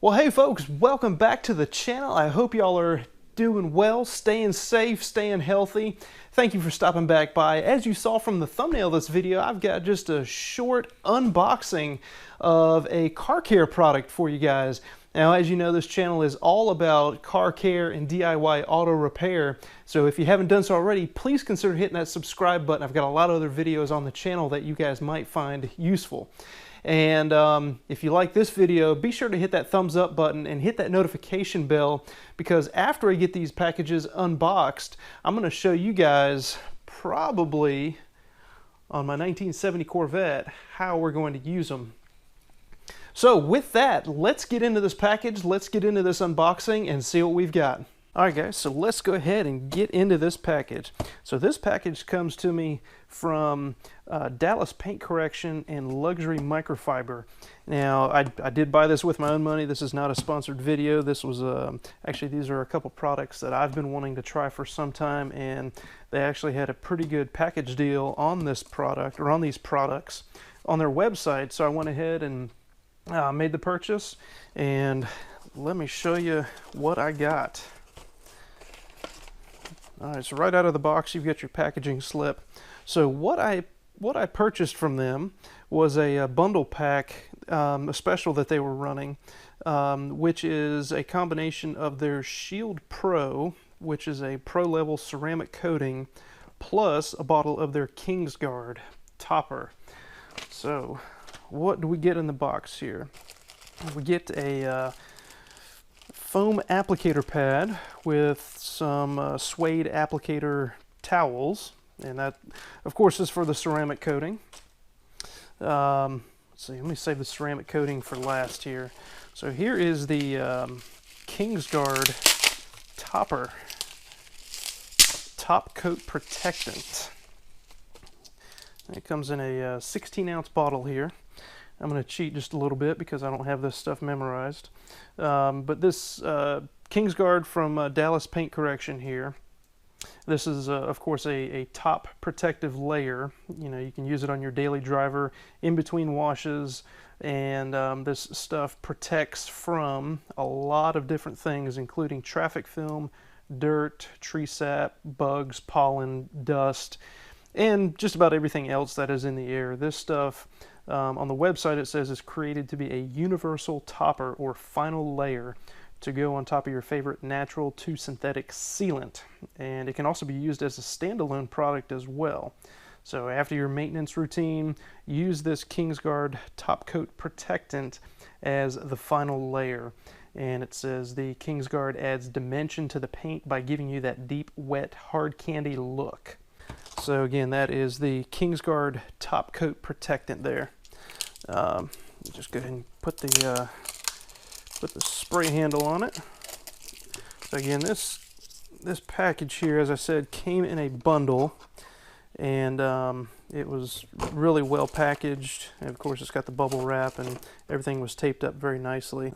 Well, hey folks, welcome back to the channel. I hope y'all are doing well, staying safe, staying healthy. Thank you for stopping back by. As you saw from the thumbnail of this video, I've got just a short unboxing of a car care product for you guys. Now, as you know, this channel is all about car care and DIY auto repair. So if you haven't done so already, please consider hitting that subscribe button. I've got a lot of other videos on the channel that you guys might find useful. And if you like this video, be sure to hit that thumbs up button and hit that notification bell, because after I get these packages unboxed, I'm going to show you guys, probably on my 1970 Corvette, how we're going to use them. So with that, let's get into this package, let's get into this unboxing and see what we've got. Alright guys, so let's go ahead and get into this package. So this package comes to me from Dallas Paint Correction and Luxury Microfiber. Now, I did buy this with my own money. This is not a sponsored video. This was, actually these are a couple products that I've been wanting to try for some time, and they actually had a pretty good package deal on this product, or on these products, on their website. So I went ahead and made the purchase, and let me show you what I got. Alright, so right out of the box you've got your packaging slip. So what I purchased from them was a bundle pack, a special that they were running, which is a combination of their Sheild Pro, which is a pro level ceramic coating, plus a bottle of their Kingsguard topper. So what do we get in the box here? We get a foam applicator pad with some suede applicator towels, and that of course is for the ceramic coating. Let's see, let me save the ceramic coating for last here. So here is the Kingsguard Top Coat Protectant. It comes in a 16-ounce bottle here. I'm going to cheat just a little bit because I don't have this stuff memorized. But this Kingsguard from Dallas Paint Correction here, this is of course a top protective layer. You know, you can use it on your daily driver in between washes, and this stuff protects from a lot of different things, including traffic film, dirt, tree sap, bugs, pollen, dust, and just about everything else that is in the air. This stuff, on the website it says, is created to be a universal topper or final layer to go on top of your favorite natural to synthetic sealant, and it can also be used as a standalone product as well. So after your maintenance routine, use this Kingsguard Top Coat Protectant as the final layer. And it says the Kingsguard adds dimension to the paint by giving you that deep, wet, hard candy look. So again, that is the Kingsguard Top Coat Protectant there. Just go ahead and put the spray handle on it. So again, this package here, as I said, came in a bundle, and it was really well packaged. And of course, it's got the bubble wrap, and everything was taped up very nicely.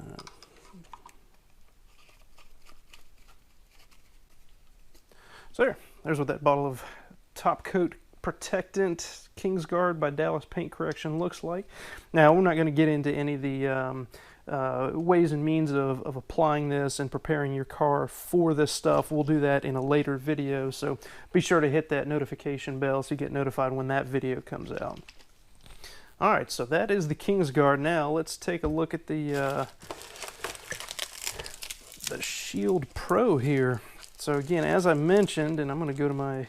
So there's what that bottle of Top Coat Protectant Kingsguard by Dallas Paint Correction looks like. Now, we're not going to get into any of the ways and means of applying this and preparing your car for this stuff. We'll do that in a later video, so be sure to hit that notification bell so you get notified when that video comes out. Alright, so that is the Kingsguard. Now let's take a look at the Sheild Pro here. So again, as I mentioned, and I'm going to go to my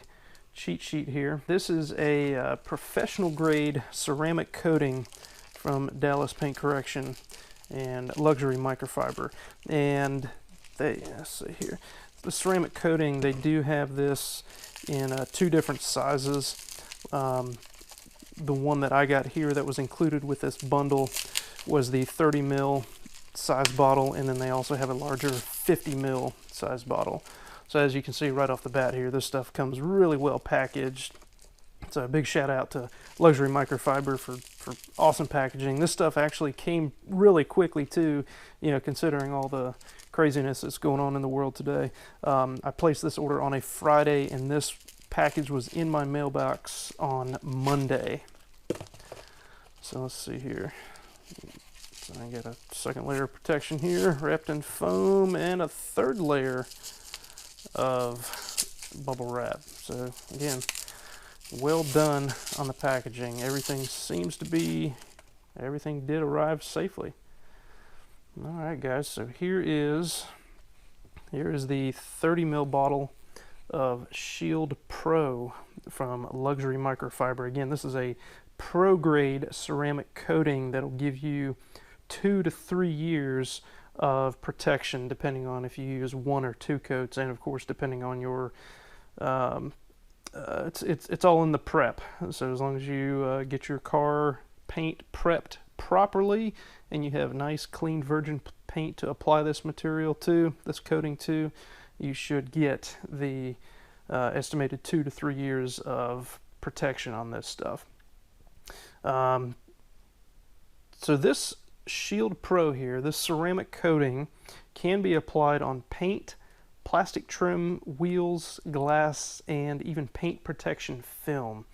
cheat sheet here, this is a professional grade ceramic coating from Dallas Paint Correction and Luxury Microfiber. And let's see here, the ceramic coating, they do have this in two different sizes. The one that I got here that was included with this bundle was the 30 ml size bottle, and then they also have a larger 50 ml size bottle. So as you can see right off the bat here, this stuff comes really well packaged. So a big shout out to Luxury Microfiber for awesome packaging. This stuff actually came really quickly too, you know, considering all the craziness that's going on in the world today. I placed this order on a Friday, and this package was in my mailbox on Monday. So let's see here. So I get a second layer of protection here, wrapped in foam, and a third layer of bubble wrap. So again, well done on the packaging. Everything did arrive safely. All right, guys, so here is the 30 ml bottle of Sheild Pro from Luxury Microfiber. Again, this is a pro grade ceramic coating that'll give you 2 to 3 years of protection, depending on if you use 1 or 2 coats, and of course depending on your it's all in the prep. So as long as you get your car paint prepped properly and you have nice clean virgin paint to apply this material to, this coating to, you should get the estimated 2 to 3 years of protection on this stuff. So this Sheild Pro here, this ceramic coating, can be applied on paint, plastic trim, wheels, glass, and even paint protection film.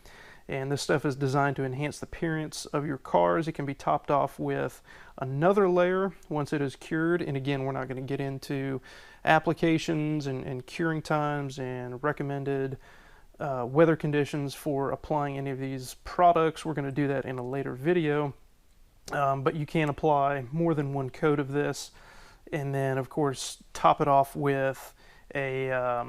And this stuff is designed to enhance the appearance of your cars. It can be topped off with another layer once it is cured. And again, we're not going to get into applications and curing times and recommended weather conditions for applying any of these products. We're going to do that in a later video. But you can apply more than 1 coat of this, and then of course top it off with a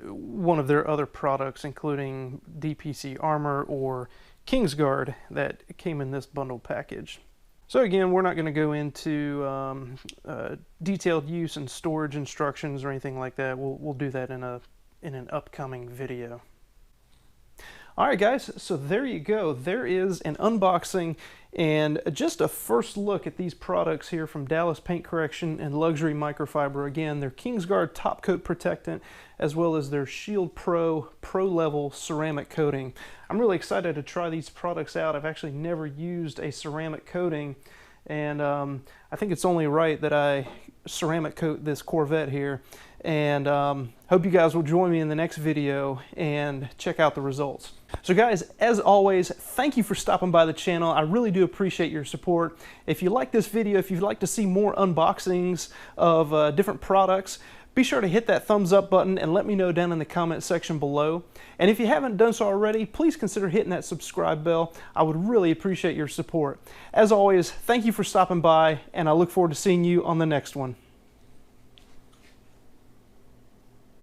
one of their other products, including DPC Armor or Kingsguard, that came in this bundle package. So again, we're not going to go into detailed use and storage instructions or anything like that. We'll do that in an upcoming video. Alright guys, so there you go. There is an unboxing and just a first look at these products here from Dallas Paint Correction and Luxury Microfiber. Again, their Kingsguard Top Coat Protectant, as well as their Sheild Pro Pro-Level ceramic coating. I'm really excited to try these products out. I've actually never used a ceramic coating, and I think it's only right that I ceramic coat this Corvette here. And hope you guys will join me in the next video and check out the results. So guys, as always, thank you for stopping by the channel. I really do appreciate your support. If you like this video, if you'd like to see more unboxings of different products, be sure to hit that thumbs up button and let me know down in the comment section below. And if you haven't done so already, please consider hitting that subscribe bell. I would really appreciate your support. As always, thank you for stopping by, and I look forward to seeing you on the next one.